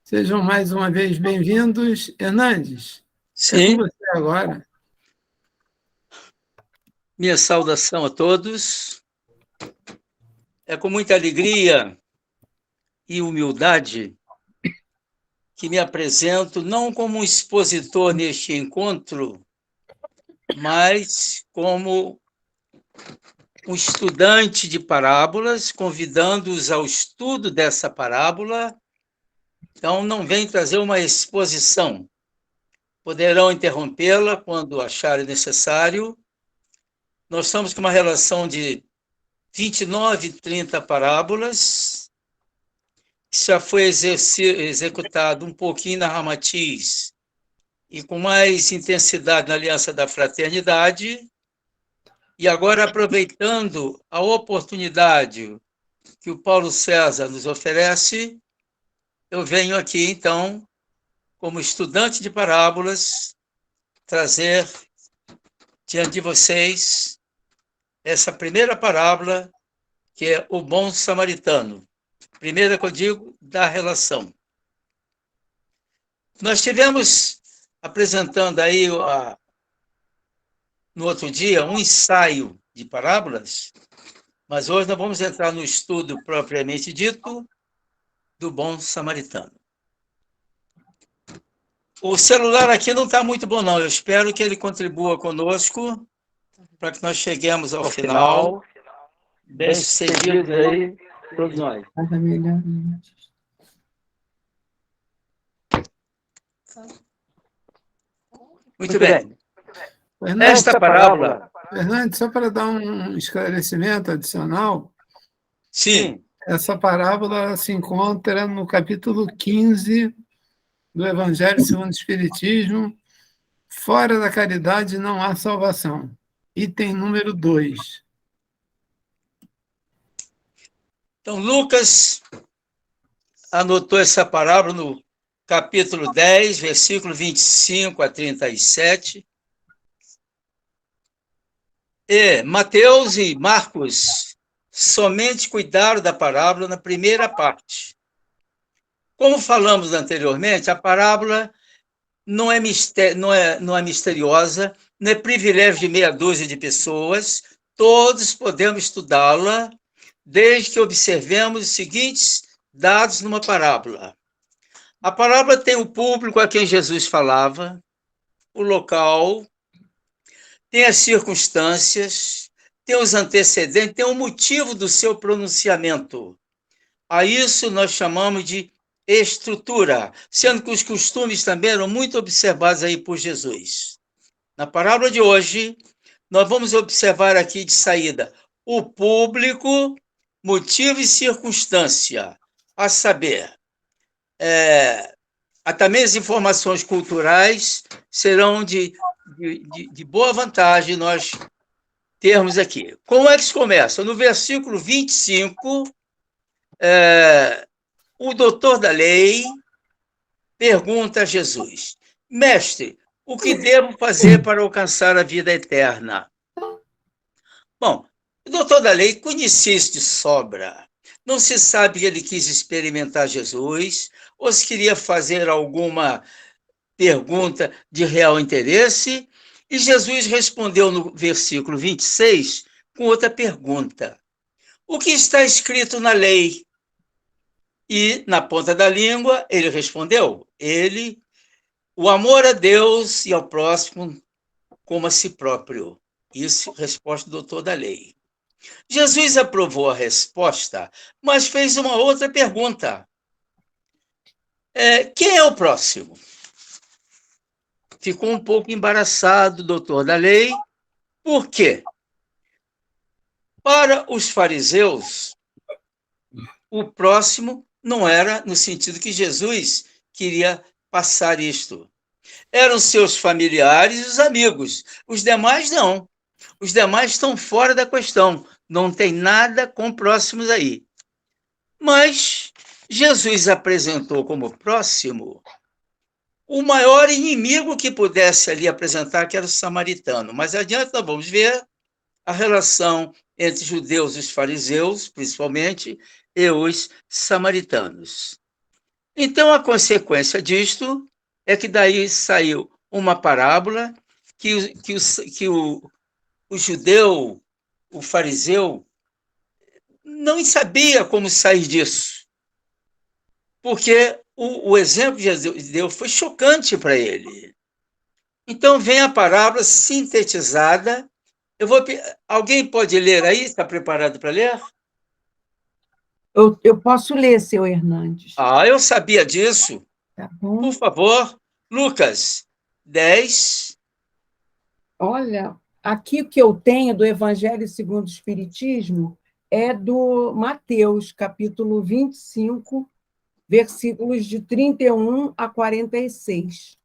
Sejam mais uma vez bem-vindos. Hernandes, é com você agora. Minha saudação a todos. É com muita alegria e humildade que me apresento, não como um expositor neste encontro, mas como um estudante de parábolas, convidando-os ao estudo dessa parábola. Então, não venho trazer uma exposição. Poderão interrompê-la quando acharem necessário. Nós estamos com uma relação de 29, 30 parábolas. Já foi executado um pouquinho na Ramatiz e com mais intensidade na Aliança da Fraternidade. E agora, aproveitando a oportunidade que o Paulo César nos oferece, eu venho aqui, então, como estudante de parábolas, trazer diante de vocês essa primeira parábola, que é o bom samaritano. Primeira que eu digo, da relação. Nós tivemos apresentando aí, no outro dia, um ensaio de parábolas, mas hoje nós vamos entrar no estudo propriamente dito do bom samaritano. O celular aqui não está muito bom, não. Eu espero que ele contribua conosco para que nós cheguemos ao final bem-sucedidos aí, todos nós. Muito bem. Esta parábola... Fernando, só para dar um esclarecimento adicional. Sim. Essa parábola se encontra no capítulo 15 do Evangelho segundo o Espiritismo. Fora da caridade não há salvação. Item número 2. Então, Lucas anotou essa parábola no capítulo 10, versículo 25 a 37. E Mateus e Marcos somente cuidaram da parábola na primeira parte. Como falamos anteriormente, a parábola não é misteriosa, não é privilégio de meia dúzia de pessoas, todos podemos estudá-la, desde que observemos os seguintes dados numa parábola. A parábola tem o público a quem Jesus falava, o local, tem as circunstâncias, tem os antecedentes, tem o motivo do seu pronunciamento. A isso nós chamamos de estrutura, sendo que os costumes também eram muito observados aí por Jesus. Na parábola de hoje, nós vamos observar aqui de saída o público, motivo e circunstância, a saber, também as informações culturais serão de boa vantagem nós termos aqui. Como é que se começa? No versículo 25, o doutor da lei pergunta a Jesus: Mestre, o que devo fazer para alcançar a vida eterna? Bom, o doutor da lei conhecia isso de sobra. Não se sabe que ele quis experimentar Jesus ou se queria fazer alguma pergunta de real interesse. E Jesus respondeu no versículo 26 com outra pergunta: o que está escrito na lei? E, na ponta da língua, ele respondeu: o amor a Deus e ao próximo como a si próprio. Isso, resposta do doutor da lei. Jesus aprovou a resposta, mas fez uma outra pergunta. Quem é o próximo? Ficou um pouco embaraçado o doutor da lei. Por quê? Para os fariseus, o próximo não era no sentido que Jesus queria passar isto. Eram seus familiares e os amigos. Os demais não. Os demais estão fora da questão. Não tem nada com próximos aí. Mas Jesus apresentou como próximo o maior inimigo que pudesse ali apresentar, que era o samaritano. Mais adiante nós vamos ver a relação entre judeus e os fariseus, principalmente, e os samaritanos. Então, a consequência disto é que daí saiu uma parábola que o judeu, o fariseu, não sabia como sair disso, porque o exemplo de Deus foi chocante para ele. Então, vem a parábola sintetizada. Alguém pode ler aí? Está preparado para ler? Eu posso ler, seu Hernandes. Eu sabia disso. Tá bom. Por favor, Lucas 10. Olha, aqui o que eu tenho do Evangelho segundo o Espiritismo é do Mateus, capítulo 25, versículos de 31 a 46.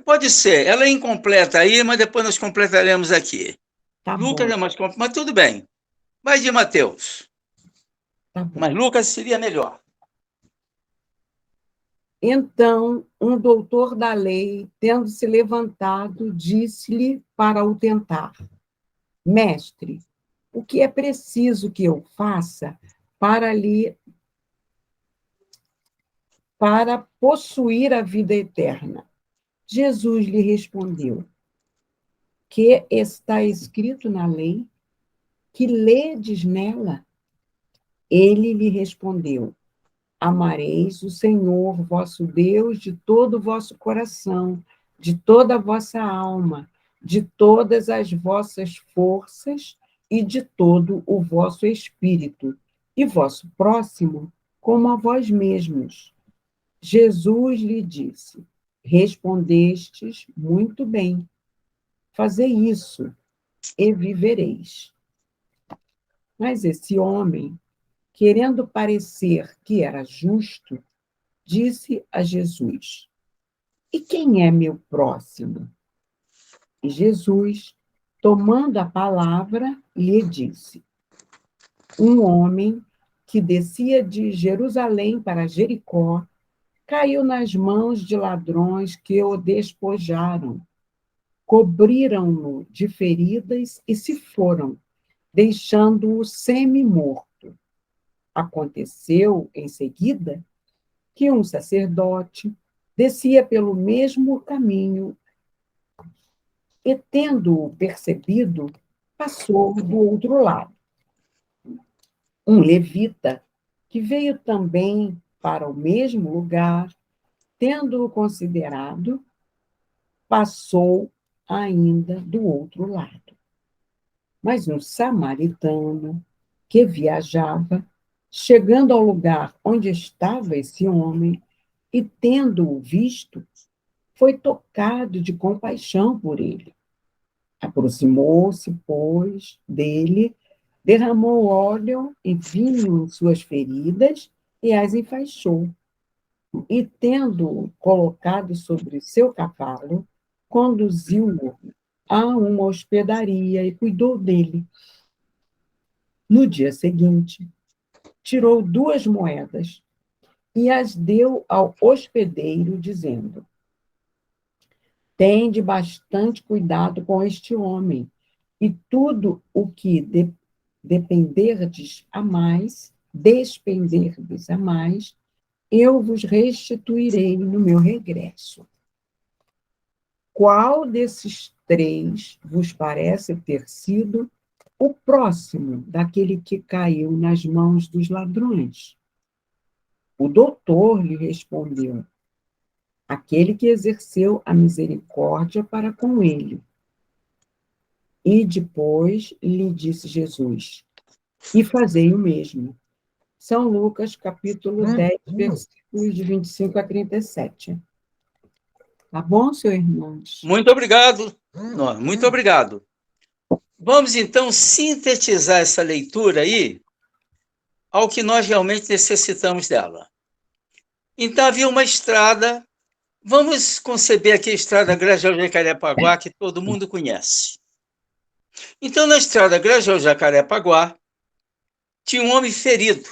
Pode ser. Ela é incompleta aí, mas depois nós completaremos aqui. Tá Lucas bom. é mais completo, mas tudo bem. Vai de Mateus. Tá bom. Mas Lucas seria melhor. Então, um doutor da lei, tendo se levantado, disse-lhe para o tentar: Mestre, o que é preciso que eu faça para possuir a vida eterna? Jesus lhe respondeu: que está escrito na lei? Que ledes nela? Ele lhe respondeu: Amareis o Senhor, vosso Deus, de todo o vosso coração, de toda a vossa alma, de todas as vossas forças e de todo o vosso espírito, e vosso próximo como a vós mesmos. Jesus lhe disse: Respondestes muito bem. Fazei isso e vivereis. Mas esse homem, querendo parecer que era justo, disse a Jesus: E quem é meu próximo? E Jesus, tomando a palavra, lhe disse: Um homem que descia de Jerusalém para Jericó caiu nas mãos de ladrões que o despojaram, cobriram-no de feridas e se foram, deixando-o semi-morto. Aconteceu, em seguida, que um sacerdote descia pelo mesmo caminho e, tendo-o percebido, passou do outro lado. Um levita, que veio também para o mesmo lugar, tendo-o considerado, passou ainda do outro lado. Mas um samaritano que viajava, chegando ao lugar onde estava esse homem e tendo-o visto, foi tocado de compaixão por ele. Aproximou-se, pois, dele, derramou óleo e vinho em suas feridas e as enfaixou. E, tendo-o colocado sobre seu cavalo, conduziu-o a uma hospedaria e cuidou dele. No dia seguinte, tirou 2 moedas e as deu ao hospedeiro, dizendo: Tende bastante cuidado com este homem, e tudo o que despenderdes a mais, eu vos restituirei no meu regresso. Qual desses 3 vos parece ter sido o próximo daquele que caiu nas mãos dos ladrões? O doutor lhe respondeu: aquele que exerceu a misericórdia para com ele. E depois lhe disse Jesus: e fazei o mesmo. São Lucas, capítulo 10, versículos de 25 a 37. Tá bom, senhor Hernandes? Muito obrigado. Muito obrigado. Vamos, então, sintetizar essa leitura aí ao que nós realmente necessitamos dela. Então, havia uma estrada. Vamos conceber aqui a estrada Grajaú-Jacarepaguá, que todo mundo conhece. Então, na estrada Grajaú-Jacarepaguá, tinha um homem ferido.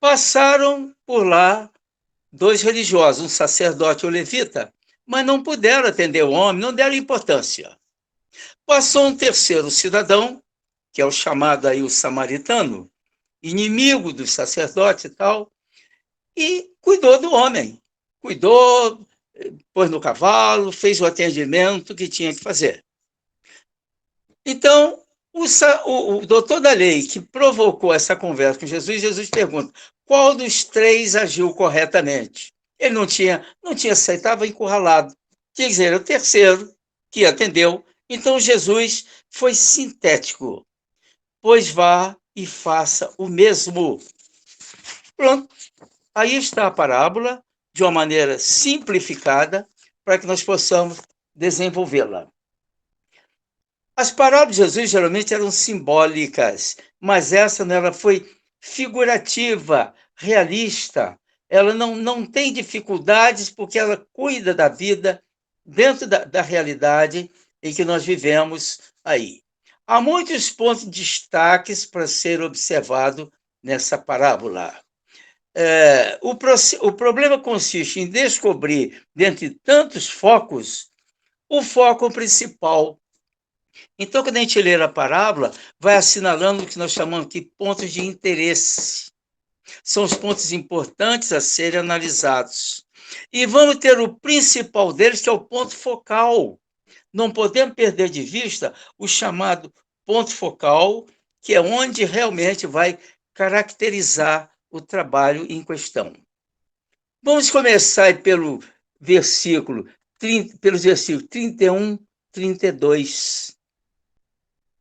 Passaram por lá 2 religiosos, um sacerdote e um levita, mas não puderam atender o homem, não deram importância. Passou um terceiro cidadão, que é o chamado aí o samaritano, inimigo dos sacerdotes e tal, e cuidou do homem. Cuidou, pôs no cavalo, fez o atendimento que tinha que fazer. Então, o doutor da lei que provocou essa conversa com Jesus, Jesus pergunta, qual dos 3 agiu corretamente? Ele não tinha aceito, estava encurralado. Quer dizer, o terceiro que atendeu. Então, Jesus foi sintético. Pois vá e faça o mesmo. Pronto. Aí está a parábola, de uma maneira simplificada, para que nós possamos desenvolvê-la. As parábolas de Jesus geralmente eram simbólicas, mas essa ela foi figurativa, realista. Ela não tem dificuldades porque ela cuida da vida dentro da realidade em que nós vivemos aí. Há muitos pontos de destaques para ser observado nessa parábola. O problema consiste em descobrir, dentre tantos focos, o foco principal. Então, quando a gente lê a parábola, vai assinalando o que nós chamamos de pontos de interesse. São os pontos importantes a serem analisados. E vamos ter o principal deles, que é o ponto focal. Não podemos perder de vista o chamado ponto focal, que é onde realmente vai caracterizar o trabalho em questão. Vamos começar pelos versículos 31, 32.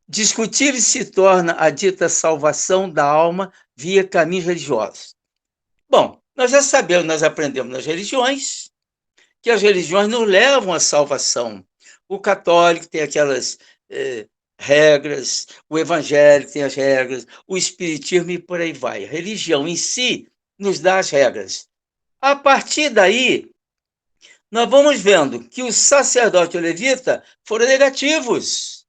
Discutível se torna a dita salvação da alma via caminhos religiosos. Bom, nós já sabemos, nós aprendemos nas religiões, que as religiões não levam à salvação. O católico tem aquelas regras, o evangélico tem as regras, o espiritismo e por aí vai. A religião em si nos dá as regras. A partir daí, nós vamos vendo que os sacerdotes e o levita foram negativos.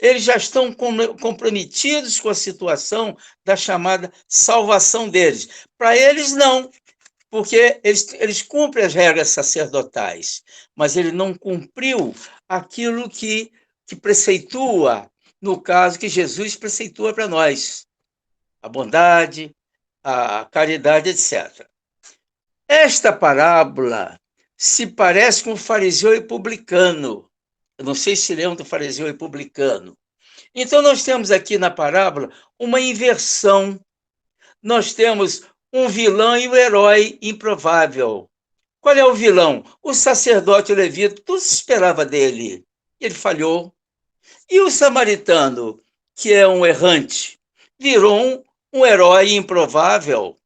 Eles já estão comprometidos com a situação da chamada salvação deles. Para eles, não, porque eles cumprem as regras sacerdotais, mas ele não cumpriu aquilo que preceitua, no caso que Jesus preceitua para nós, a bondade, a caridade, etc. Esta parábola se parece com o fariseu e publicano. Eu não sei se lembram do fariseu e publicano. Então, nós temos aqui na parábola uma inversão. Nós temos um vilão e um herói improvável. Qual é o vilão? O sacerdote levita, tudo se esperava dele. Ele falhou. E o samaritano, que é um errante, virou um herói improvável.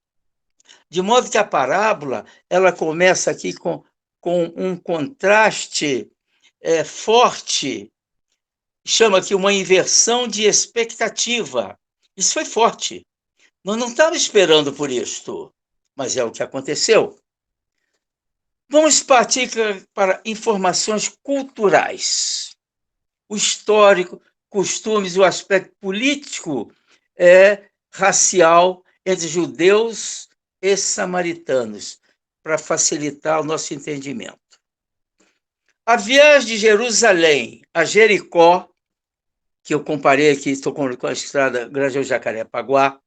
De modo que a parábola ela começa aqui com um contraste forte, chama aqui uma inversão de expectativa. Isso foi forte. Nós não estávamos esperando por isto, mas é o que aconteceu. Vamos partir para informações culturais. O histórico, costumes e o aspecto político racial entre judeus e samaritanos, para facilitar o nosso entendimento. A viagem de Jerusalém a Jericó, que eu comparei aqui, estou com a estrada Grajaú-Jacarepaguá.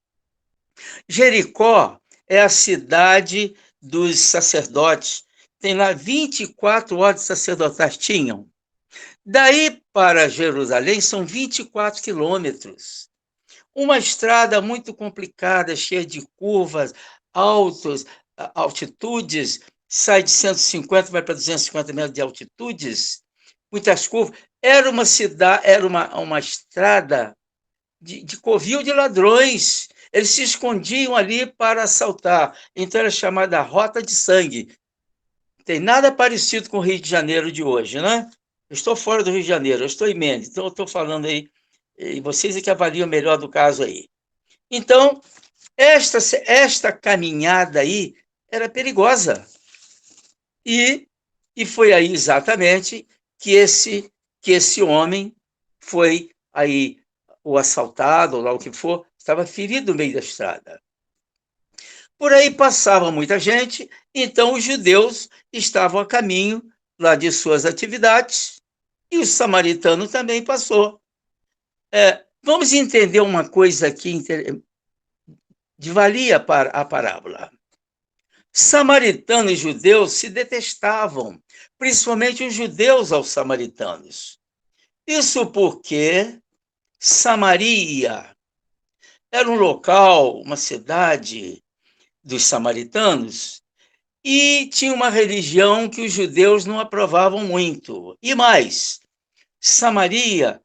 Jericó é a cidade dos sacerdotes. Tem lá 24 ordens sacerdotais, tinham. Daí para Jerusalém são 24 quilômetros. Uma estrada muito complicada, cheia de curvas, altitudes, sai de 150, vai para 250 metros de altitudes, muitas curvas. Era uma cidade, era uma estrada de covil de ladrões. Eles se escondiam ali para assaltar. Então era chamada Rota de Sangue. Tem nada parecido com o Rio de Janeiro de hoje, né? Eu estou fora do Rio de Janeiro, eu estou em Mendes, então eu estou falando aí, e vocês é que avaliam melhor do caso aí. Então, esta caminhada aí era perigosa. E foi aí exatamente que esse homem foi aí o assaltado, ou lá o que for, estava ferido no meio da estrada. Por aí passava muita gente, então os judeus estavam a caminho lá de suas atividades, e o samaritano também passou. Vamos entender uma coisa aqui de valia para a parábola. Samaritano e judeus se detestavam, principalmente os judeus aos samaritanos. Isso porque Samaria era um local, uma cidade dos samaritanos, e tinha uma religião que os judeus não aprovavam muito. E mais, Samaria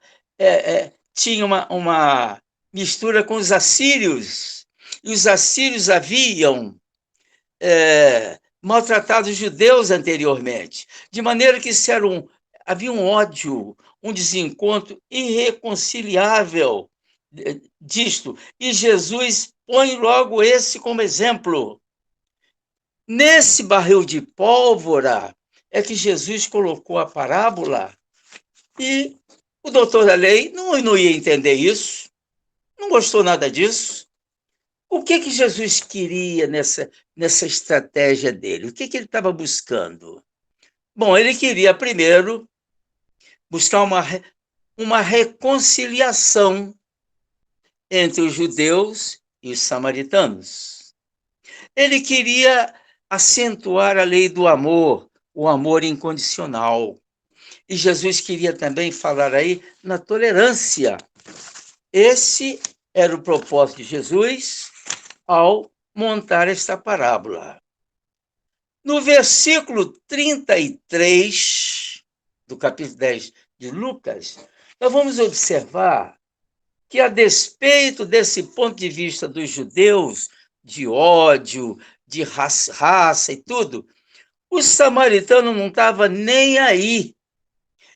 tinha uma mistura com os assírios, e os assírios haviam maltratado os judeus anteriormente, de maneira que havia um ódio, um desencontro irreconciliável disto, e Jesus põe logo esse como exemplo. Nesse barril de pólvora é que Jesus colocou a parábola, e o doutor da lei não ia entender isso, não gostou nada disso. O que Jesus queria nessa estratégia dele? O que ele estava buscando? Bom, ele queria, primeiro, buscar uma reconciliação entre os judeus e os samaritanos. Ele queria acentuar a lei do amor, o amor incondicional. E Jesus queria também falar aí na tolerância. Esse era o propósito de Jesus ao montar esta parábola. No versículo 33 do capítulo 10 de Lucas, nós vamos observar que, a despeito desse ponto de vista dos judeus, de ódio, de raça e tudo, o samaritano não estava nem aí.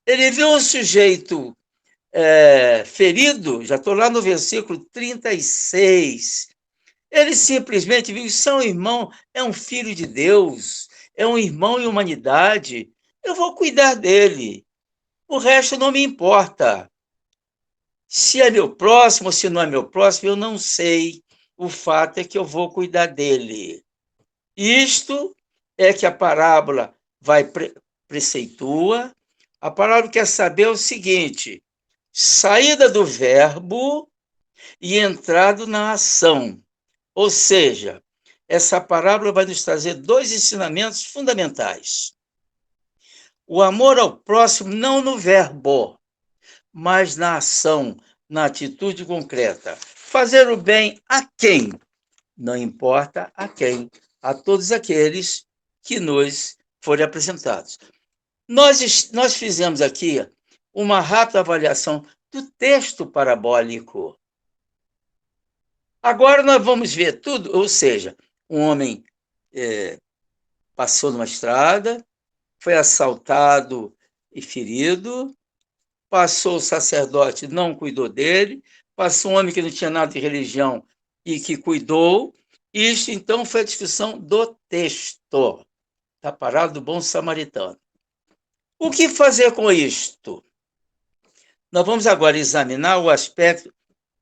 Ele viu um sujeito ferido, já estou lá no versículo 36. Ele simplesmente viu: isso é um irmão, é um filho de Deus, é um irmão em humanidade, eu vou cuidar dele. O resto não me importa. Se é meu próximo ou se não é meu próximo, eu não sei. O fato é que eu vou cuidar dele. Isto é que a parábola vai preceitua. A parábola quer saber o seguinte: saída do verbo e entrada na ação. Ou seja, essa parábola vai nos trazer dois ensinamentos fundamentais. O amor ao próximo não no verbo, mas na ação, na atitude concreta. Fazer o bem a quem? Não importa a quem, a todos aqueles que nos forem apresentados. Nós fizemos aqui uma rápida avaliação do texto parabólico. Agora nós vamos ver tudo, ou seja, um homem passou numa estrada, foi assaltado e ferido, passou o sacerdote, não cuidou dele, passou um homem que não tinha nada de religião e que cuidou. Isso, então, foi a discussão do texto, da parábola do bom samaritano. O que fazer com isto? Nós vamos agora examinar o aspecto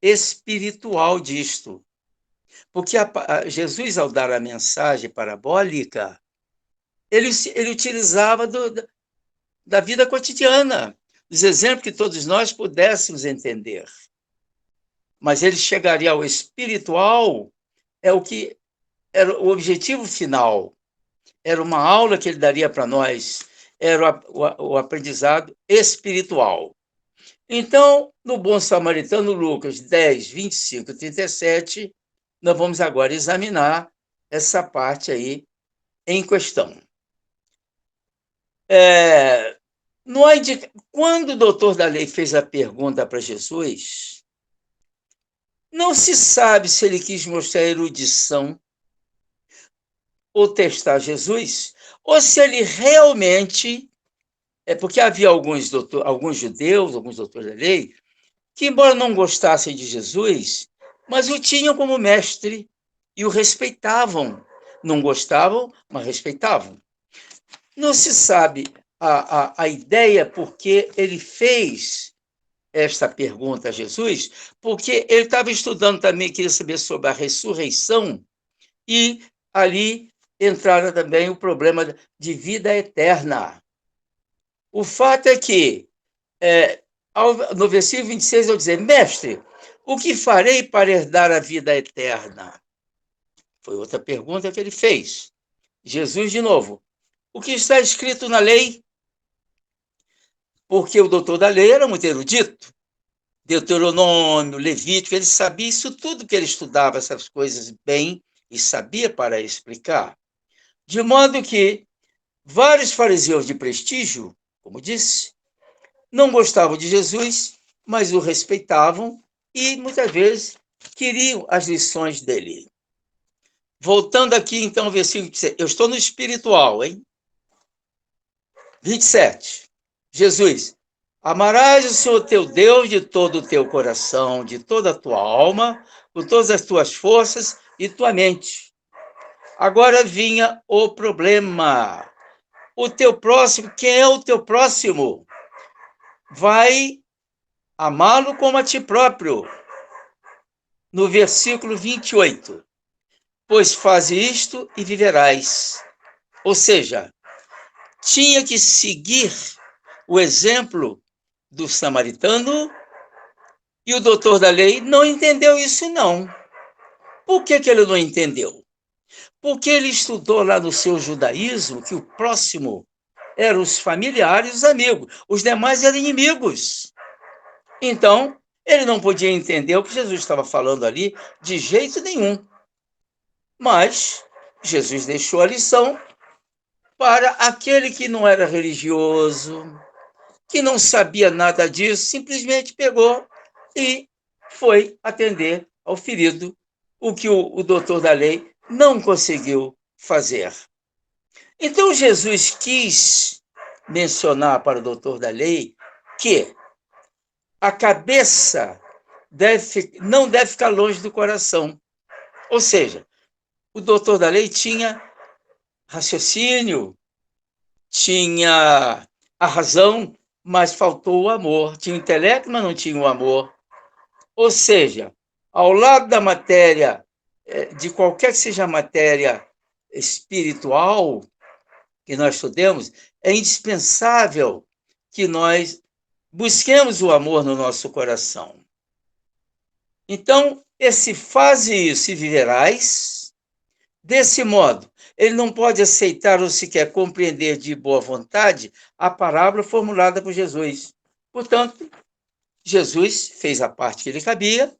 espiritual disto. Porque Jesus, ao dar a mensagem parabólica, ele utilizava da vida cotidiana, dos exemplos que todos nós pudéssemos entender. Mas ele chegaria ao espiritual, o que era o objetivo final. Era uma aula que ele daria para nós, era o aprendizado espiritual. Então, no Bom Samaritano, Lucas 10, 25 e 37, nós vamos agora examinar essa parte aí em questão. Quando o doutor da lei fez a pergunta para Jesus, não se sabe se ele quis mostrar erudição ou testar Jesus, ou se ele realmente... porque havia alguns judeus, alguns doutores da lei, que, embora não gostassem de Jesus, mas o tinham como mestre e o respeitavam. Não gostavam, mas respeitavam. Não se sabe a ideia por que ele fez esta pergunta a Jesus, porque ele estava estudando também, queria saber sobre a ressurreição, e ali entrara também o problema de vida eterna. O fato é que, no versículo 26, eu dizer, mestre, o que farei para herdar a vida eterna? Foi outra pergunta que ele fez. Jesus, de novo, o que está escrito na lei? Porque o doutor da lei era muito erudito. Deuteronômio, Levítico, ele sabia isso tudo, que ele estudava essas coisas bem e sabia para explicar. De modo que vários fariseus de prestígio, como disse, não gostavam de Jesus, mas o respeitavam e, muitas vezes, queriam as lições dele. Voltando aqui, então, ao versículo 27. Eu estou no espiritual, hein? 27. Jesus, amarás o Senhor teu Deus de todo o teu coração, de toda a tua alma, com todas as tuas forças e tua mente. Agora vinha o problema. O teu próximo, quem é o teu próximo? Vai amá-lo como a ti próprio. No versículo 28. Pois faze isto e viverás. Ou seja, tinha que seguir o exemplo do samaritano, e o doutor da lei não entendeu isso, não. Por que ele não entendeu? Porque ele estudou lá no seu judaísmo que o próximo eram os familiares, os amigos. Os demais eram inimigos. Então, ele não podia entender o que Jesus estava falando ali de jeito nenhum. Mas Jesus deixou a lição para aquele que não era religioso, que não sabia nada disso, simplesmente pegou e foi atender ao ferido, o que o doutor da lei não conseguiu fazer. Então, Jesus quis mencionar para o doutor da lei que a cabeça não deve ficar longe do coração. Ou seja, o doutor da lei tinha raciocínio, tinha a razão, mas faltou o amor. Tinha o intelecto, mas não tinha o amor. Ou seja, ao lado da matéria, de qualquer que seja a matéria espiritual que nós estudemos, é indispensável que nós busquemos o amor no nosso coração. Então, esse faze isso e viverás, desse modo, ele não pode aceitar ou sequer compreender de boa vontade a parábola formulada por Jesus. Portanto, Jesus fez a parte que lhe cabia,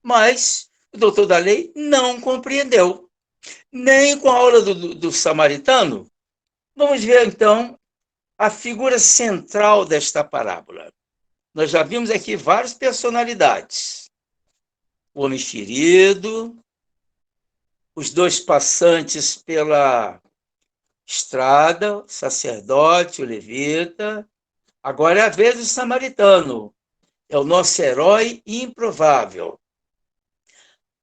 mas o doutor da lei não compreendeu. Nem com a aula do samaritano. Vamos ver, então, a figura central desta parábola. Nós já vimos aqui várias personalidades. O homem ferido, os dois passantes pela estrada, o sacerdote, o levita. Agora é a vez do samaritano. É o nosso herói improvável.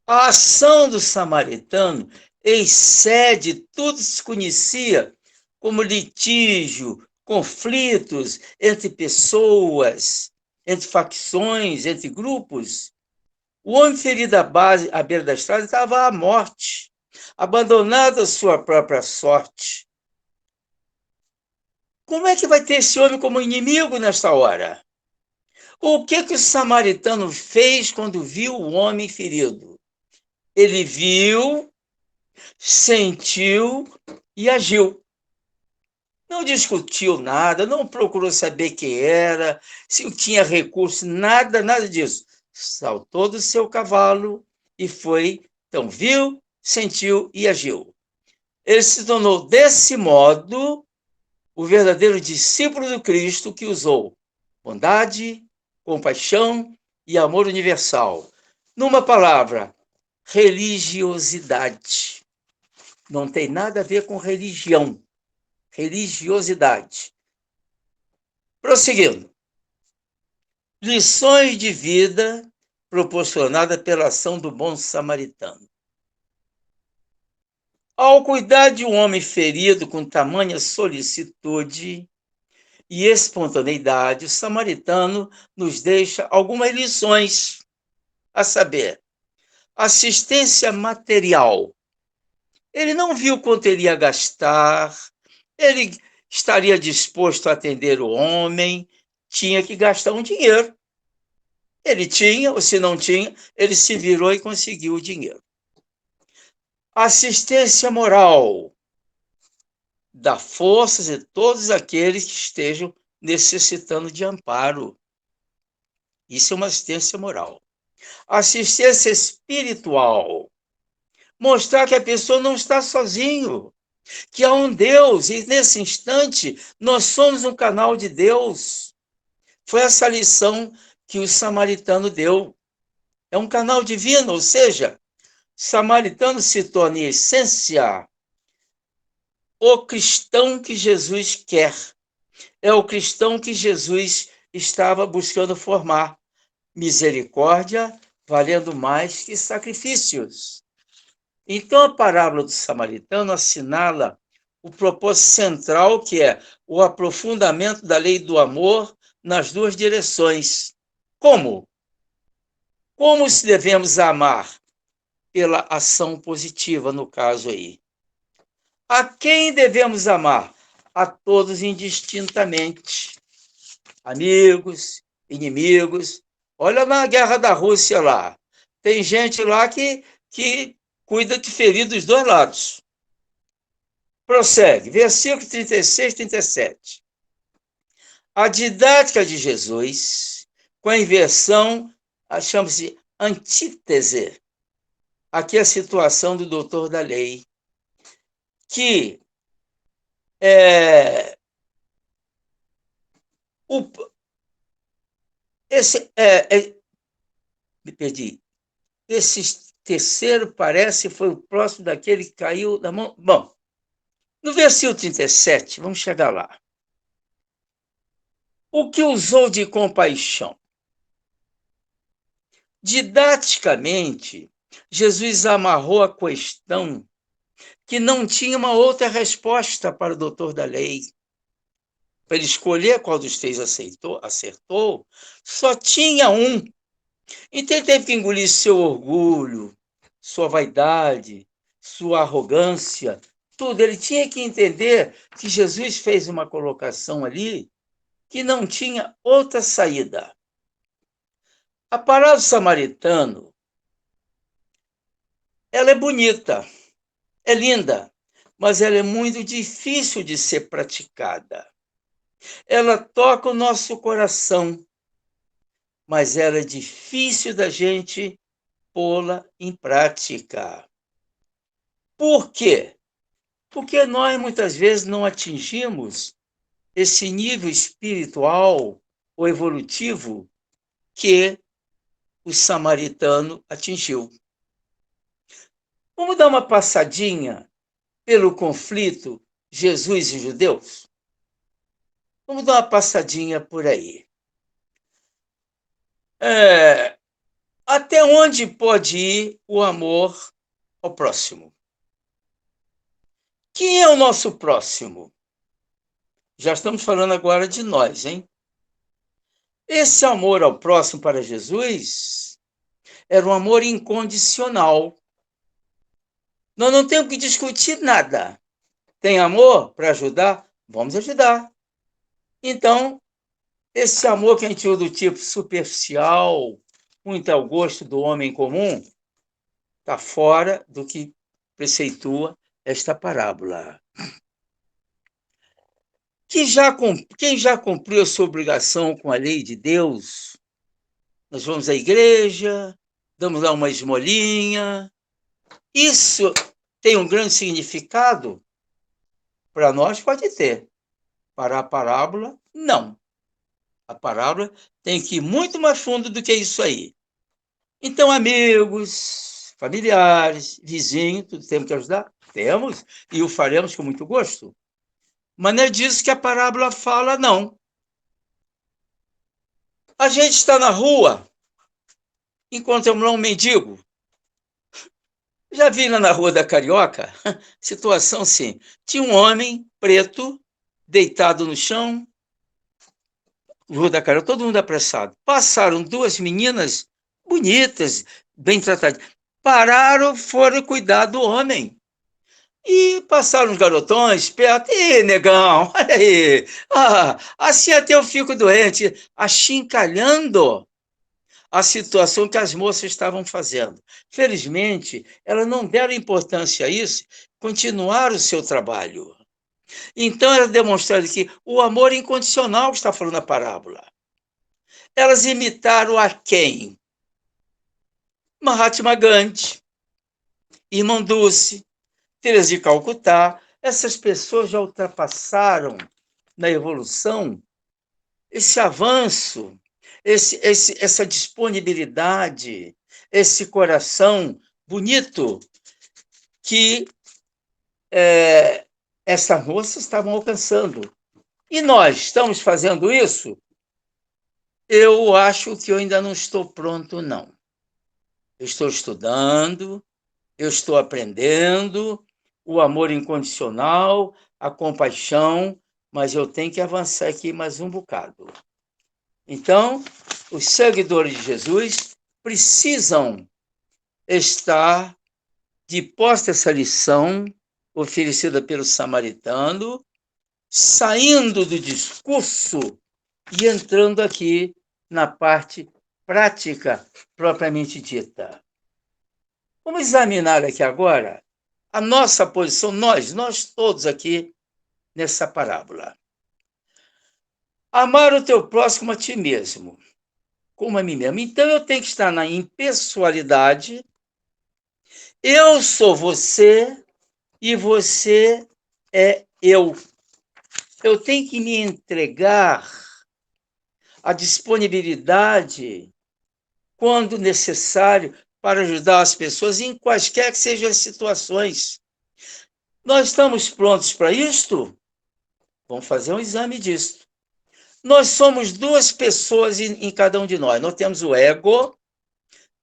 A ação do samaritano excede tudo que se conhecia como litígio, conflitos entre pessoas, entre facções, entre grupos. O homem ferido à beira da estrada estava à morte, abandonado à sua própria sorte. Como é que vai ter esse homem como inimigo nesta hora? O que o samaritano fez quando viu o homem ferido? Ele viu, sentiu e agiu. Não discutiu nada, não procurou saber quem era, se tinha recurso, nada disso. Saltou do seu cavalo e foi, então viu, sentiu e agiu. Ele se tornou, desse modo, o verdadeiro discípulo do Cristo, que usou bondade, compaixão e amor universal. Numa palavra, religiosidade. Não tem nada a ver com religião. Religiosidade. Prosseguindo. Lições de vida proporcionadas pela ação do bom samaritano. Ao cuidar de um homem ferido com tamanha solicitude e espontaneidade, o samaritano nos deixa algumas lições, a saber, assistência material. Ele não viu quanto ele ia gastar, ele estaria disposto a atender o homem, tinha que gastar um dinheiro. Ele tinha, ou se não tinha, ele se virou e conseguiu o dinheiro. Assistência moral. Dá forças a todos aqueles que estejam necessitando de amparo. Isso é uma assistência moral. Assistência espiritual. Mostrar que a pessoa não está sozinho, que há um Deus, e nesse instante nós somos um canal de Deus. Foi essa lição que o samaritano deu. É um canal divino, ou seja, samaritano se torna, em essência, o cristão que Jesus quer. É o cristão que Jesus estava buscando formar. Misericórdia valendo mais que sacrifícios. Então, a parábola do samaritano assinala o propósito central, que é o aprofundamento da lei do amor nas duas direções. Como? Como se devemos amar? Pela ação positiva, no caso aí. A quem devemos amar? A todos indistintamente. Amigos, inimigos. Olha na guerra da Rússia lá. Tem gente lá que cuida de ferir dos dois lados. Prossegue, versículo 36, 37. A didática de Jesus, com a inversão, chama-se antítese. Aqui é a situação do doutor da lei, que me perdi. Esse terceiro parece foi o próximo daquele que caiu da mão. Bom, no versículo 37, vamos chegar lá. O que usou de compaixão? Didaticamente, Jesus amarrou a questão que não tinha uma outra resposta para o doutor da lei. Para ele escolher qual dos três acertou, só tinha um. Então ele teve que engolir seu orgulho, sua vaidade, sua arrogância, tudo. Ele tinha que entender que Jesus fez uma colocação ali que não tinha outra saída. A parábola do samaritano, ela é bonita, é linda, mas ela é muito difícil de ser praticada. Ela toca o nosso coração, mas ela é difícil da gente pô-la em prática. Por quê? Porque nós, muitas vezes, não atingimos esse nível espiritual ou evolutivo que o samaritano atingiu. Vamos dar uma passadinha pelo conflito Jesus e judeus? Vamos dar uma passadinha por aí. Até onde pode ir o amor ao próximo? Quem é o nosso próximo? Já estamos falando agora de nós, hein? Esse amor ao próximo para Jesus era um amor incondicional. Nós não temos que discutir nada. Tem amor para ajudar? Vamos ajudar. Então, esse amor que a gente usa do tipo superficial, muito ao gosto do homem comum, está fora do que preceitua esta parábola. Quem já cumpriu a sua obrigação com a lei de Deus? Nós vamos à igreja, damos lá uma esmolinha. Isso tem um grande significado? Para nós pode ter. Para a parábola, não. A parábola tem que ir muito mais fundo do que isso aí. Então, amigos, familiares, vizinhos, tudo temos que ajudar? Temos, e o faremos com muito gosto. Mas não é disso que a parábola fala, não. A gente está na rua, encontramos lá um mendigo. Já vi lá na Rua da Carioca? Situação assim. Tinha um homem preto, deitado no chão, Rua da Carioca, todo mundo apressado. Passaram duas meninas bonitas, bem tratadas. Pararam, foram cuidar do homem. E passaram os garotões perto. Ih, negão, olha aí. Assim até eu fico doente, achincalhando a situação que as moças estavam fazendo. Felizmente, elas não deram importância a isso, continuaram o seu trabalho. Então, elas demonstraram que o amor incondicional que está falando a parábola. Elas imitaram a quem? Mahatma Gandhi, Irmã Dulce, Teresa de Calcutá. Essas pessoas já ultrapassaram na evolução esse avanço, essa disponibilidade, esse coração bonito que essas moças estavam alcançando. E nós estamos fazendo isso? Eu acho que eu ainda não estou pronto, não. Eu estou estudando, eu estou aprendendo o amor incondicional, a compaixão, mas eu tenho que avançar aqui mais um bocado. Então, os seguidores de Jesus precisam estar de posse essa lição oferecida pelo samaritano, saindo do discurso e entrando aqui na parte prática propriamente dita. Vamos examinar aqui agora a nossa posição, nós todos aqui nessa parábola. Amar o teu próximo a ti mesmo, como a mim mesmo. Então, eu tenho que estar na impessoalidade. Eu sou você e você é eu. Eu tenho que me entregar à disponibilidade, quando necessário, para ajudar as pessoas em quaisquer que sejam as situações. Nós estamos prontos para isto? Vamos fazer um exame disso. Nós somos duas pessoas em cada um de nós. Nós temos o ego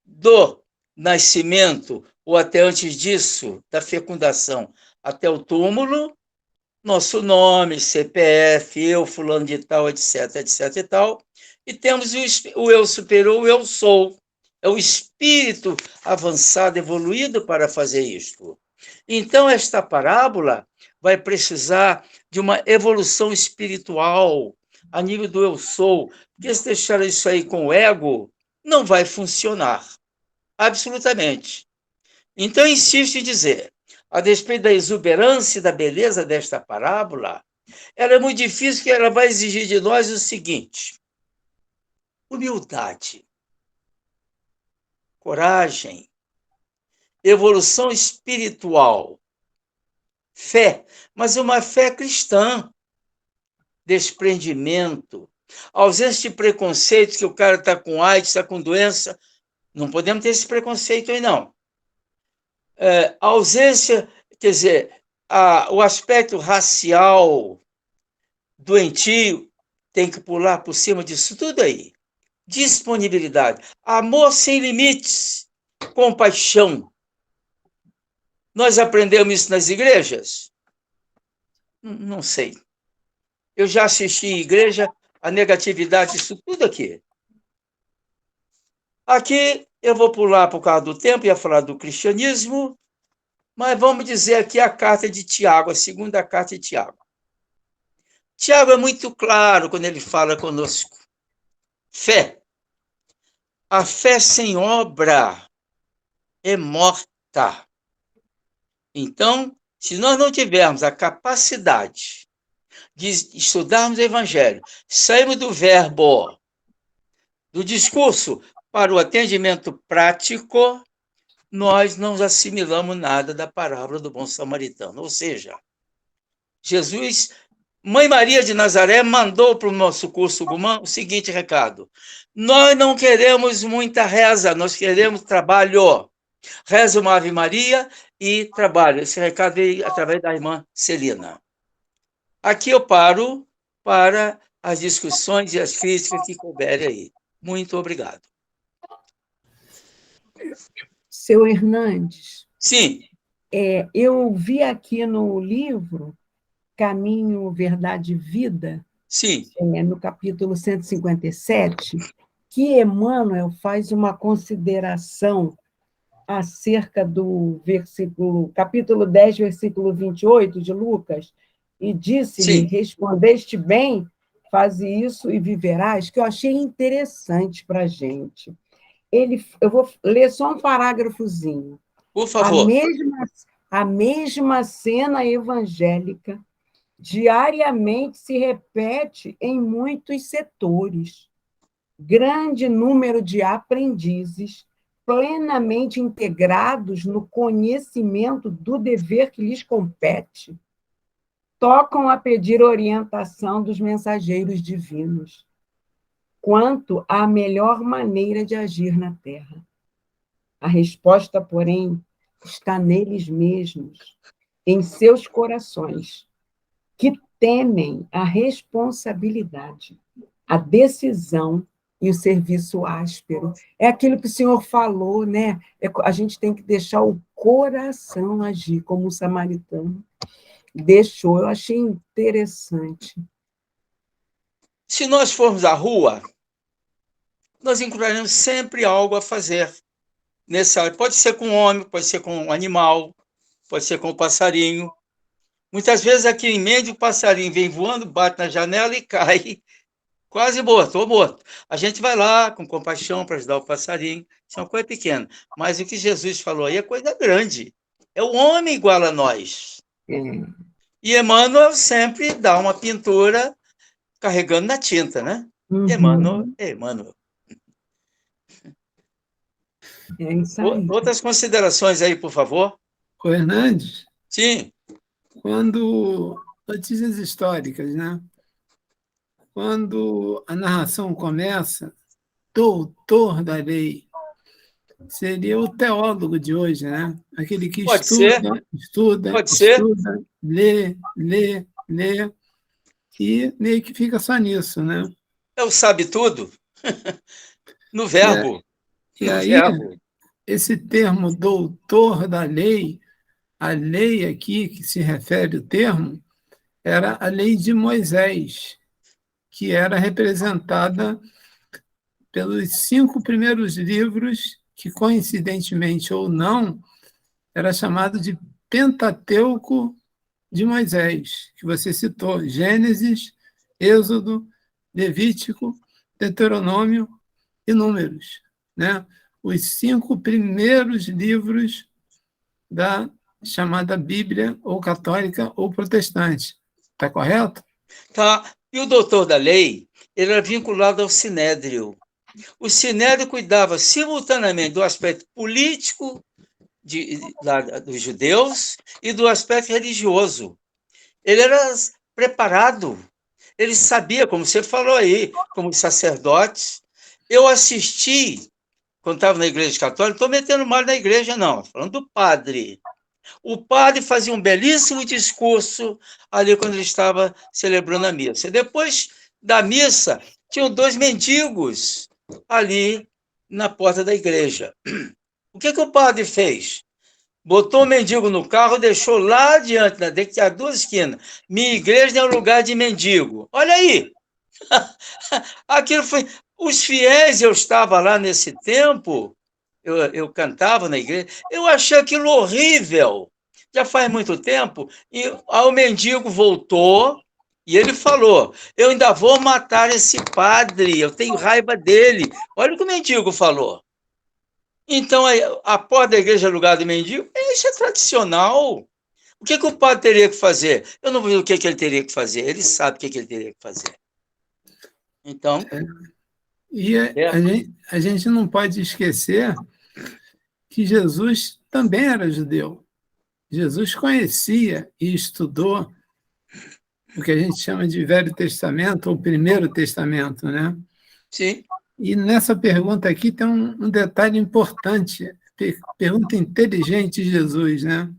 do nascimento, ou até antes disso, da fecundação, até o túmulo, nosso nome, CPF, eu, fulano de tal, etc, etc e tal. E temos o eu superior, o eu sou. É o espírito avançado, evoluído para fazer isto. Então, esta parábola vai precisar de uma evolução espiritual a nível do eu sou, porque se deixar isso aí com o ego, não vai funcionar. Absolutamente. Então, insisto em dizer, a despeito da exuberância e da beleza desta parábola, ela é muito difícil, que ela vai exigir de nós o seguinte: humildade, coragem, evolução espiritual, fé, mas uma fé cristã, desprendimento, ausência de preconceito, que o cara está com AIDS, está com doença. Não podemos ter esse preconceito aí, não. Ausência, quer dizer, o aspecto racial, doentio, tem que pular por cima disso tudo aí. Disponibilidade, amor sem limites, compaixão. Nós aprendemos isso nas igrejas? Não sei. Eu já assisti em igreja a negatividade, isso tudo aqui. Aqui eu vou pular por causa do tempo, ia falar do cristianismo, mas vamos dizer aqui a carta de Tiago, a segunda carta de Tiago. Tiago é muito claro quando ele fala conosco. Fé. A fé sem obra é morta. Então, se nós não tivermos a capacidade de estudarmos o Evangelho, sairmos do verbo, do discurso, para o atendimento prático, nós não assimilamos nada da parábola do bom samaritano. Ou seja, Jesus, Mãe Maria de Nazaré, mandou para o nosso curso Gumã o seguinte recado: nós não queremos muita reza, nós queremos trabalho. Reza uma Ave Maria e trabalho. Esse recado veio através da irmã Celina. Aqui eu paro para as discussões e as críticas que couberem aí. Muito obrigado. Seu Hernandes. Sim. Eu vi aqui no livro Caminho, Verdade e Vida, sim, no capítulo 157, que Emmanuel faz uma consideração acerca do capítulo 10, versículo 28 de Lucas, e disse-lhe, Sim, respondeste bem, faze isso e viverás, que eu achei interessante para a gente. Eu vou ler só um parágrafozinho. por A favor. mesma, a mesma cena evangélica diariamente se repete em muitos setores. Grande número de aprendizes plenamente integrados no conhecimento do dever que lhes compete, tocam a pedir orientação dos mensageiros divinos quanto à melhor maneira de agir na Terra. A resposta, porém, está neles mesmos, em seus corações, que temem a responsabilidade, a decisão e o serviço áspero. É aquilo que o Senhor falou, né? A gente tem que deixar o coração agir, como o samaritano deixou. Eu achei interessante. Se nós formos à rua, nós encontraremos sempre algo a fazer nessa área. Pode ser com o homem, pode ser com o animal, pode ser com o passarinho. Muitas vezes aqui em Mendes, o passarinho vem voando, bate na janela e cai. Quase morto, ou morto. A gente vai lá com compaixão para ajudar o passarinho. Isso é uma coisa pequena. Mas o que Jesus falou aí é coisa grande. É o homem igual a nós. É, E Emmanuel sempre dá uma pintura carregando na tinta, né? Emmanuel uhum, é Emmanuel. é isso aí. Outras considerações aí, por favor? O Hernandes, Sim, quando notícias históricas, né? Quando a narração começa, doutor da lei, seria o teólogo de hoje, né? Aquele que pode ser, estuda, estuda, pode ser. estuda, lê, lê, lê, e meio que fica só nisso, né? É o sabe tudo no E, a- verbo, e no aí, verbo. esse termo doutor da lei, a lei aqui que se refere o termo, era a lei de Moisés, que era representada pelos 5 primeiros livros, que, coincidentemente ou não, era chamado de Pentateuco de Moisés, que você citou: Gênesis, Êxodo, Levítico, Deuteronômio e Números, né? Os 5 primeiros livros da chamada Bíblia, ou católica ou protestante. Está correto? Tá? E o doutor da lei, ele era vinculado ao Sinédrio. O Sinédrio cuidava simultaneamente do aspecto político dos judeus e do aspecto religioso. Ele era preparado, ele sabia, como você falou aí, como sacerdotes. Eu assisti, quando estava na igreja católica, não estou metendo mal na igreja, não, falando do padre. O padre fazia um belíssimo discurso ali quando ele estava celebrando a missa. Depois da missa, tinham 2 mendigos ali na porta da igreja. O que o padre fez? Botou o mendigo no carro, deixou lá adiante, daqui a 2 esquinas. Minha igreja é um lugar de mendigo. Olha aí! Aquilo foi. Os fiéis, eu estava lá nesse tempo, eu cantava na igreja, eu achei aquilo horrível. Já faz muito tempo, e o mendigo voltou e ele falou: eu ainda vou matar esse padre, eu tenho raiva dele. Olha o que o mendigo falou. Então, a porta da igreja é lugar de mendigo, isso é tradicional. O que o padre teria que fazer? Eu não vi o que ele teria que fazer, ele sabe o que ele teria que fazer. Então, E é, a gente não pode esquecer que Jesus também era judeu. Jesus conhecia e estudou o que a gente chama de Velho Testamento ou Primeiro Testamento, né? sim. E nessa pergunta aqui tem um detalhe importante, pergunta inteligente de Jesus, né?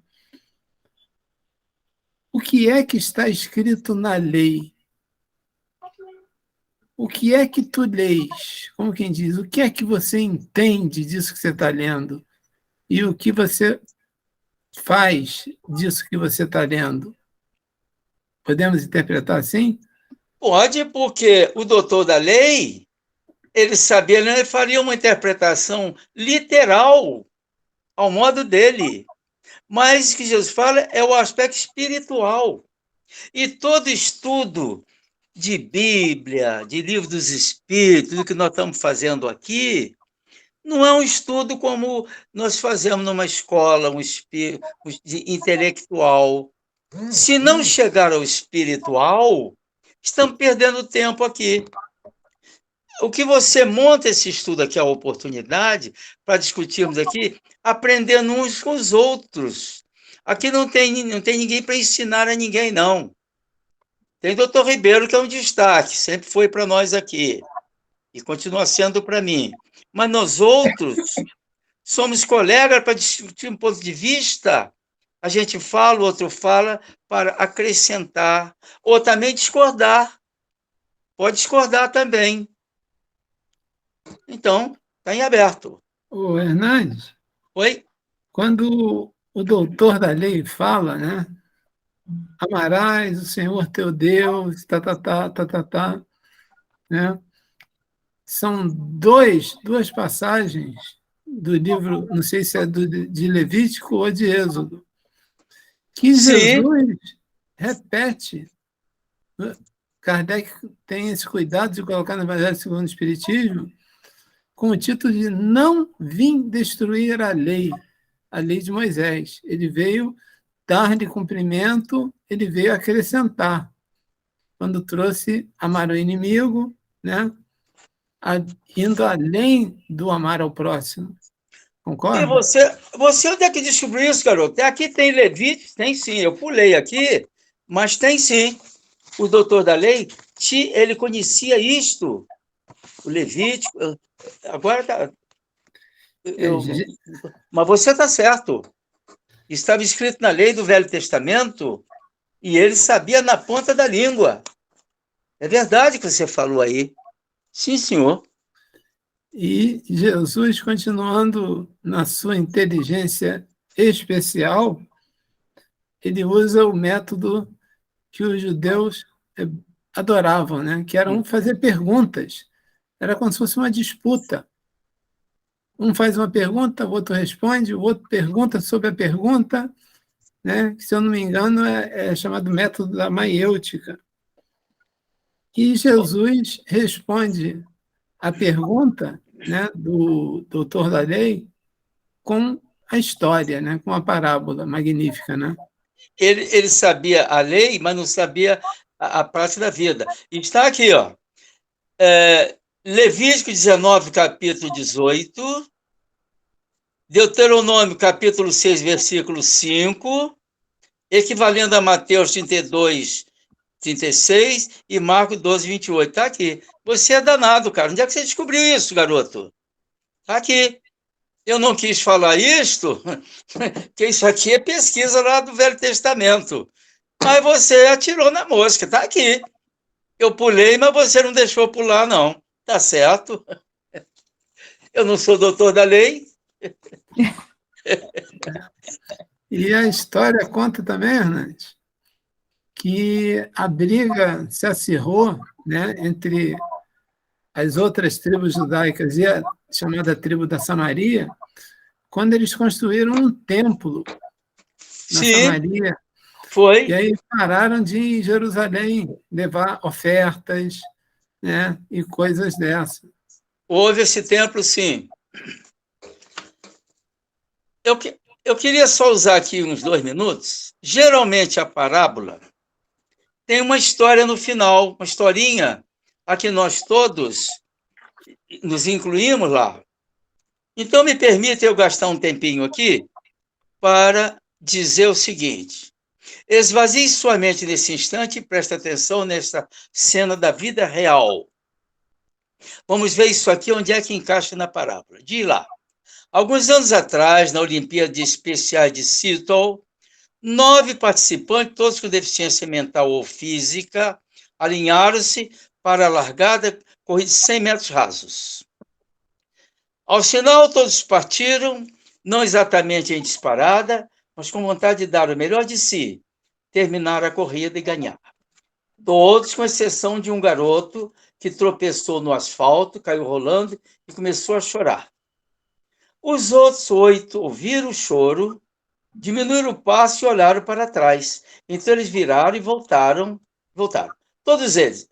O que é que está escrito na lei? O que é que tu lês? Como quem diz, o que é que você entende disso que você está lendo? E o que você faz disso que você está lendo? Podemos interpretar assim? Pode, porque o doutor da lei, ele sabia, ele faria uma interpretação literal ao modo dele. Mas o que Jesus fala é o aspecto espiritual. E todo estudo de Bíblia, de livro dos Espíritos, do que nós estamos fazendo aqui, não é um estudo como nós fazemos numa escola, intelectual. Se não chegar ao espiritual, estamos perdendo tempo aqui. O que você monta esse estudo aqui, a oportunidade, para discutirmos aqui, aprendendo uns com os outros. Aqui não tem ninguém para ensinar a ninguém, não. Tem o doutor Ribeiro, que é um destaque, sempre foi para nós aqui, e continua sendo para mim. Mas nós outros somos colegas para discutir um ponto de vista. A gente fala, o outro fala, para acrescentar, ou também discordar. Pode discordar também. Então, está em aberto. Ô, Hernandes, Oi? quando o doutor da lei fala, né? Amarás o Senhor teu Deus, né? São duas passagens do livro, não sei se é de Levítico ou de Êxodo, que Sim. Jesus repete. Kardec tem esse cuidado de colocar no Evangelho segundo o Espiritismo com o título de Não vim destruir a lei de Moisés. Ele veio dar-lhe cumprimento, ele veio acrescentar. Quando trouxe amar o inimigo, né? Indo além do amar ao próximo. Concorda? E você onde é que descobriu isso, garoto? Aqui tem Levítico? Tem sim, eu pulei aqui, mas tem sim. O doutor da lei, ele conhecia isto. O Levítico, agora tá... Mas você está certo. Estava escrito na lei do Velho Testamento e ele sabia na ponta da língua. É verdade que você falou aí. Sim, senhor. E Jesus, continuando na sua inteligência especial, ele usa o método que os judeus adoravam, né? Que era fazer perguntas. Era como se fosse uma disputa. Um faz uma pergunta, o outro responde, o outro pergunta sobre a pergunta, né? Que, se eu não me engano, é chamado método da maiêutica. E Jesus responde a pergunta, né, do doutor da lei com a história, né, com a parábola magnífica, né? Ele sabia a lei, mas não sabia a prática da vida. E está aqui, ó. Levítico 19, capítulo 18, Deuteronômio, capítulo 6, versículo 5, equivalendo a Mateus 32, 36 e Marcos 12, 28. Está aqui. Você é danado, cara. Onde é que você descobriu isso, garoto? Está aqui. Eu não quis falar isto, porque isso aqui é pesquisa lá do Velho Testamento. Mas você atirou na mosca. Está aqui. Eu pulei, mas você não deixou pular, não. Tá certo. Eu não sou doutor da lei. E a história conta também, Hernandes, que a briga se acirrou, né, entre as outras tribos judaicas e a chamada tribo da Samaria, quando eles construíram um templo na Samaria. Foi. E aí pararam de ir em Jerusalém levar ofertas, né, e coisas dessas. Houve esse templo, sim. Eu queria só usar aqui uns 2 minutos. Geralmente a parábola tem uma história no final, uma historinha a que nós todos nos incluímos lá. Então, me permita eu gastar um tempinho aqui para dizer o seguinte: esvazie sua mente nesse instante e preste atenção nesta cena da vida real. Vamos ver isso aqui, onde é que encaixa na parábola. De lá. Alguns anos atrás, na Olimpíada Especiais de Seattle, 9 participantes, todos com deficiência mental ou física, alinharam-se para a largada, corrida de 100 metros rasos. Ao final, todos partiram, não exatamente em disparada, mas com vontade de dar o melhor de si, terminar a corrida e ganhar. Todos, com exceção de um garoto que tropeçou no asfalto, caiu rolando e começou a chorar. Os outros 8 ouviram o choro, diminuíram o passo e olharam para trás. Então eles viraram e voltaram. Todos eles.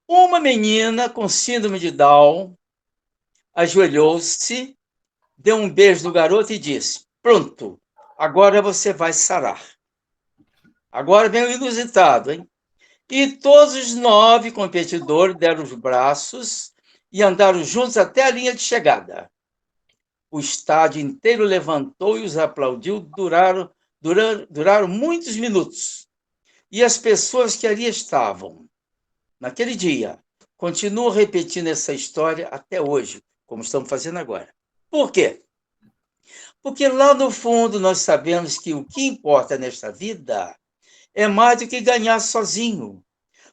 Uma menina com síndrome de Down ajoelhou-se, deu um beijo no garoto e disse: pronto, agora você vai sarar. Agora vem o inusitado, hein? E todos os 9 competidores deram os braços e andaram juntos até a linha de chegada. O estádio inteiro levantou e os aplaudiu, duraram muitos minutos. E as pessoas que ali estavam, naquele dia, continuam repetindo essa história até hoje, como estamos fazendo agora. Por quê? Porque lá no fundo nós sabemos que o que importa nesta vida é mais do que ganhar sozinho.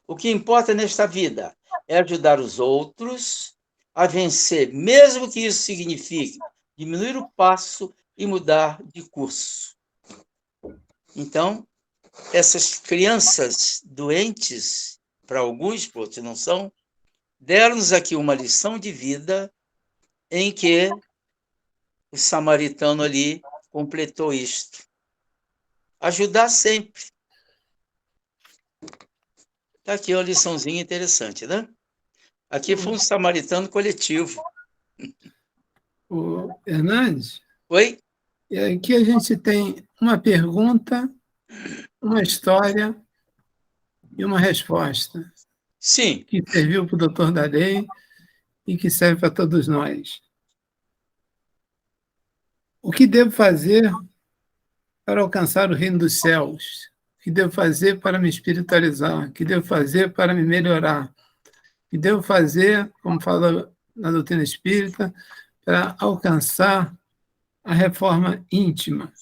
O que importa nesta vida é ajudar os outros a vencer, mesmo que isso signifique diminuir o passo e mudar de curso. Então, essas crianças doentes, para alguns, para outros não são, deram-nos aqui uma lição de vida em que o samaritano ali completou isto. Ajudar sempre. Está aqui uma liçãozinha interessante, né? Aqui foi um samaritano coletivo. O Hernandes, Oi? e aqui a gente tem uma pergunta, uma história e uma resposta, Sim. que serviu para o doutor Darei e que serve para todos nós. O que devo fazer para alcançar o reino dos céus? O que devo fazer para me espiritualizar? O que devo fazer para me melhorar? O que devo fazer, como fala na doutrina espírita, para alcançar a reforma íntima?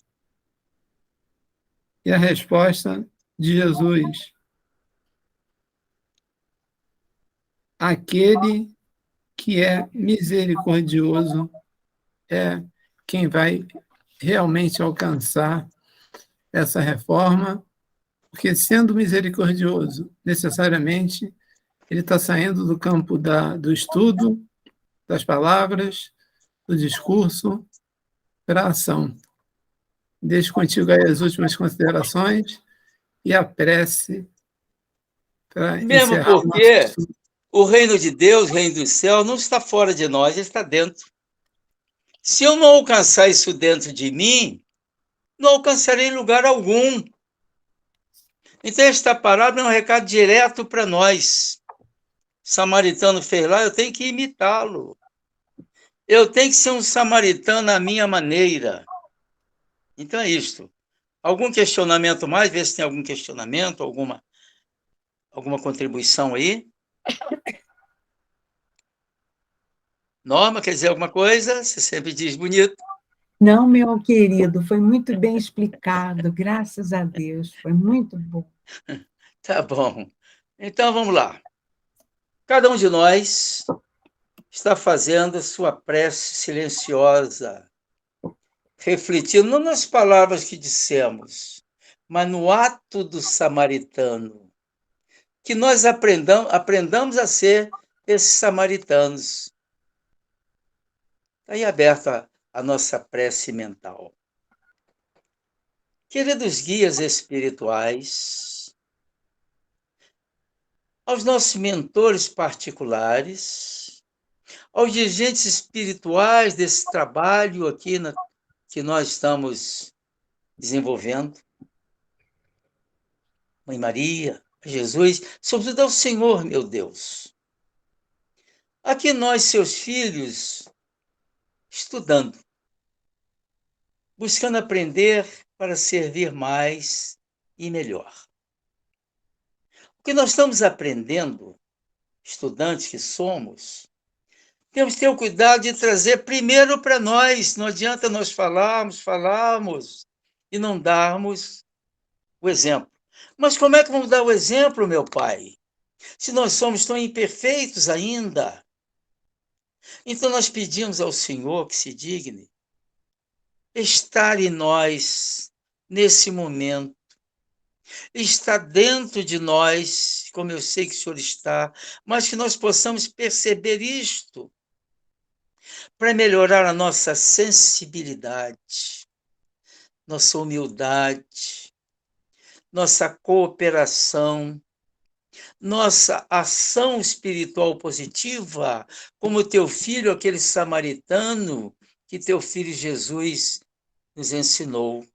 E a resposta de Jesus: aquele que é misericordioso é quem vai realmente alcançar essa reforma, porque, sendo misericordioso, necessariamente, ele está saindo do campo do estudo, das palavras, do discurso, para a ação. Deixo contigo aí as últimas considerações e a prece para Mesmo encerrar o nosso porque estudo. o reino de Deus, o reino do céu, não está fora de nós, ele está dentro. Se eu não alcançar isso dentro de mim, não alcançarei lugar algum. Então, esta parábola é um recado direto para nós. O samaritano fez lá, eu tenho que imitá-lo. Eu tenho que ser um samaritano à minha maneira. Então é isto. Algum questionamento mais? Vê se tem algum questionamento, alguma contribuição aí. Norma, quer dizer alguma coisa? Você sempre diz bonito. Não, meu querido, foi muito bem explicado, graças a Deus, foi muito bom. Tá bom. Então vamos lá. Cada um de nós está fazendo a sua prece silenciosa, refletindo não nas palavras que dissemos, mas no ato do samaritano. Que nós aprendamos a ser esses samaritanos. Está aí aberta a nossa prece mental. Queridos guias espirituais, aos nossos mentores particulares, aos dirigentes espirituais desse trabalho aqui que nós estamos desenvolvendo, Mãe Maria, Jesus, sobretudo ao Senhor, meu Deus. Aqui nós, seus filhos, estudando, buscando aprender para servir mais e melhor. O que nós estamos aprendendo, estudantes que somos, temos que ter o cuidado de trazer primeiro para nós. Não adianta nós falarmos e não darmos o exemplo. Mas como é que vamos dar o exemplo, meu pai? Se nós somos tão imperfeitos ainda. Então nós pedimos ao Senhor que se digne estar em nós nesse momento, está dentro de nós, como eu sei que o Senhor está, mas que nós possamos perceber isto. para melhorar a nossa sensibilidade, nossa humildade, nossa cooperação, nossa ação espiritual positiva, como teu filho, aquele samaritano, que teu filho Jesus nos ensinou.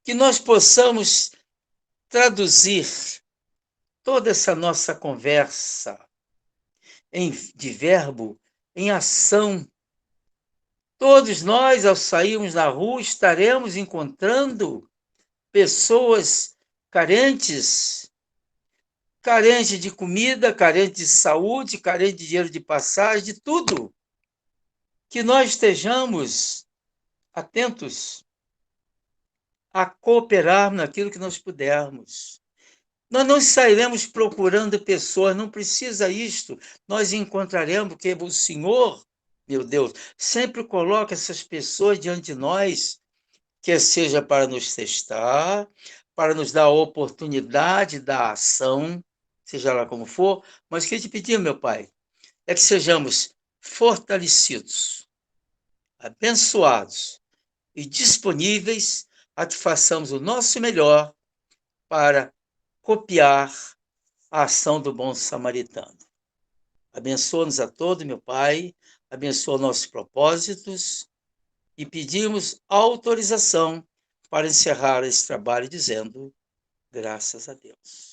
Que nós possamos traduzir toda essa nossa conversa de verbo em ação. Todos nós, ao sairmos na rua, estaremos encontrando pessoas carentes de comida, carentes de saúde, carentes de dinheiro de passagem, de tudo. Que nós estejamos atentos a cooperar naquilo que nós pudermos. Nós não sairemos procurando pessoas, não precisa isto. Nós encontraremos, porque o Senhor, meu Deus, sempre coloca essas pessoas diante de nós, quer seja para nos testar, para nos dar a oportunidade da ação, seja lá como for, mas o que eu te pedi, meu Pai, é que sejamos fortalecidos, abençoados e disponíveis a que façamos o nosso melhor para copiar a ação do bom samaritano. Abençoa-nos a todos, meu Pai, abençoa nossos propósitos e pedimos autorização para encerrar esse trabalho dizendo graças a Deus.